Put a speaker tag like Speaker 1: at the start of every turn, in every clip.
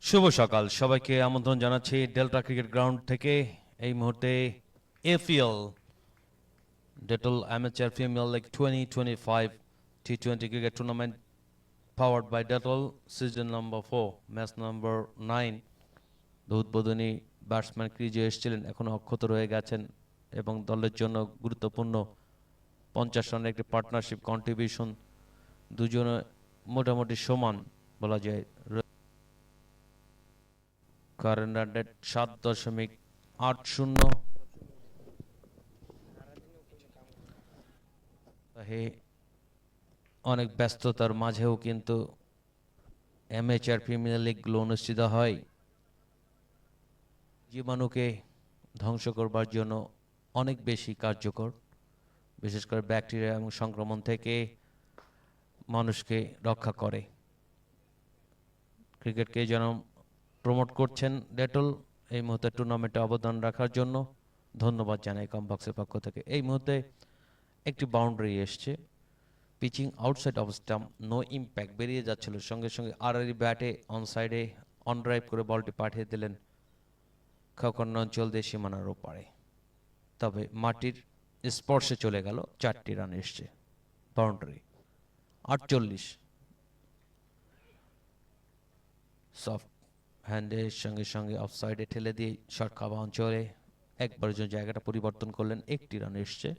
Speaker 1: শুভ সকাল সবাইকে আমন্ত্রণ জানাচ্ছি ডেল্টা ক্রিকেট গ্রাউন্ড থেকে। এই মুহূর্তে APL Dettol amateur premier league 2025 টি20 cricket tournament powered by Dettol season number 4 match number 9। উদ্বোধনী ব্যাটসম্যান ক্রিজে এসেছিলেন, এখনো অক্ষত রয়ে গেছেন এবং দলের জন্য গুরুত্বপূর্ণ 50 রানের একটি পার্টনারশিপ কন্ট্রিবিউশন, দুজনে মোটামুটি সমান বলা যায়। Current run rate 7.80। অনেক ব্যস্ততার মাঝেও কিন্তু অ্যামেচার প্রিমিয়ার লিগগুলো অনুষ্ঠিত হয় জীবাণুকে ধ্বংস করবার জন্য অনেক বেশি কার্যকর, বিশেষ করে ব্যাকটেরিয়া এবং সংক্রমণ থেকে মানুষকে রক্ষা করে। ক্রিকেটকে যেন প্রমোট করছেন ডেটল, এই মুহূর্তে টুর্নামেন্টে অবদান রাখার জন্য ধন্যবাদ জানাই কমবক্সের পক্ষ থেকে। এই মুহূর্তে একটি বাউন্ডারি এসছে, pitching outside off stump, no impact, বেরিয়ে যাচ্ছিল, সঙ্গে সঙ্গে আড়ারি ব্যাটে অন সাইডে অন ড্রাইভ করে বলটি পাঠিয়ে দিলেন খকন অঞ্চল দিয়ে সীমানার ওপারে। তবে মাটির স্পর্শে চলে গেল, 4টি রান এসছে, বাউন্ডারি 48। সফট হ্যান্ডের সঙ্গে সঙ্গে অফ সাইডে ঠেলে দিয়ে শর্ট খাওয়া অঞ্চলে একবারের জন্য জায়গাটা পরিবর্তন করলেন, 1টি রান এসছে।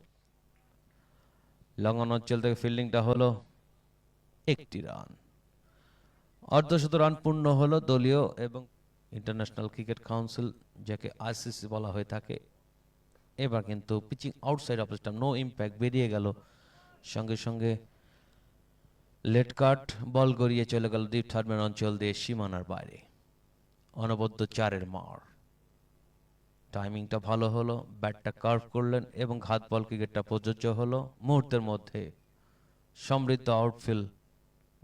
Speaker 1: লং অন অঞ্চল থেকে ফিল্ডিংটা হলো 1টি রান, অর্ধশত রান পূর্ণ হলো দলীয় এবং ইন্টারন্যাশনাল ক্রিকেট কাউন্সিল যাকে আইসিসি বলা হয়ে থাকে। এবার কিন্তু pitching outside off stump, no impact, বেরিয়ে গেল, সঙ্গে সঙ্গে লেট কাট, বল গড়িয়ে চলে গেল ডিপ থার্ডম্যান অঞ্চল দিয়ে সীমানার বাইরে। অনবদ্য 4-এর মার, টাইমিংটা ভালো হলো, ব্যাটটা কার্ভ করলেন এবং ঘাত বল ক্রিকেটটা প্রযোজ্য হলো। মুহূর্তের মধ্যে সমৃদ্ধ আউটফিল্ড,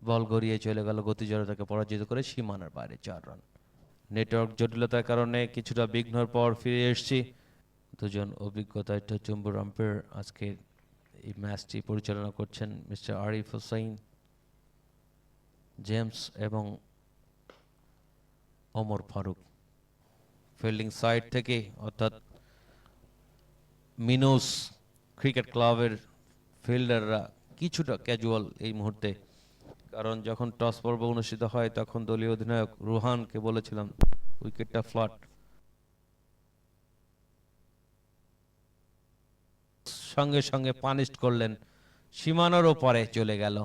Speaker 1: বল গড়িয়ে চলে গেল, গতি জড়তাকে পরাজিত করে সীমানার বাইরে 4 রান। নেটওয়ার্ক জটিলতার কারণে কিছুটা বিঘ্নর পর ফিরে এসেছি। দুজন অভিজ্ঞতায় চুম্বুর আম্পায়ার আজকে এই ম্যাচটি পরিচালনা করছেন, মিস্টার আরিফ হোসাইন, জেমস এবং ওমর ফারুক। ফিল্ডিং সাইড থেকে অর্থাৎ মিনোস ক্রিকেট ক্লাবের ফিল্ডাররা কিছুটা ক্যাজুয়াল এই মুহূর্তে, কারণ যখন টস পর্ব অনুষ্ঠিত হয় তখন দলীয় অধিনায়ক রুহানকে বলেছিলাম উইকেটটা ফ্ল্যাট, সঙ্গে সঙ্গে পানিশ করলেন, সীমানার ওপারে চলে গেল।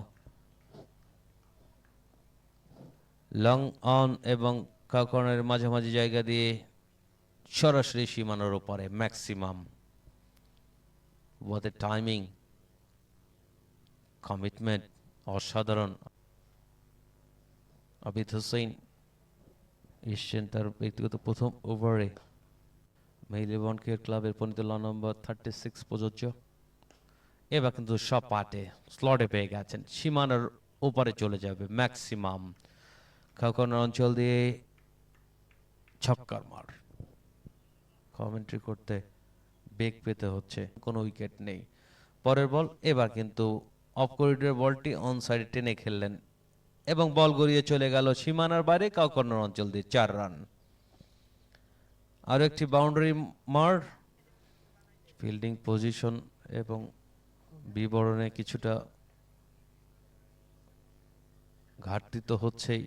Speaker 1: লং অন এবং কাকনের মাঝামাঝি জায়গা দিয়ে সরাসরি সীমানার ওপারে maximum. what a timing, commitment অসাধারণ। আবিদ হোসেন এসছেন তার ব্যক্তিগত প্রথম ওভারে, মেইলেবন ক্রিকেট ক্লাবের পরিণত ল নম্বর 36 প্রযোজ্য। এবার কিন্তু সব পাটে স্লটে পেয়ে গেছেন, সীমানার ওপারে চলে যাবে ম্যাক্সিমাম। খকনের অঞ্চল দিয়ে ছক্কার মার, কমেন্ট্রি করতে বেগ পেতে হচ্ছে, কোনো উইকেট নেই। পরের বল, এবার কিন্তু অফ করিডোরের বলটি অন সাইডে টেনে খেললেন এবং বল গড়িয়ে চলে গেল সীমানার বাইরে কাকনের অঞ্চল দিয়ে 4 রান। আরো একটি বাউন্ডারি মার। ফিল্ডিং পজিশন এবং বিবরণে কিছুটা ঘাটতি তো হচ্ছেই।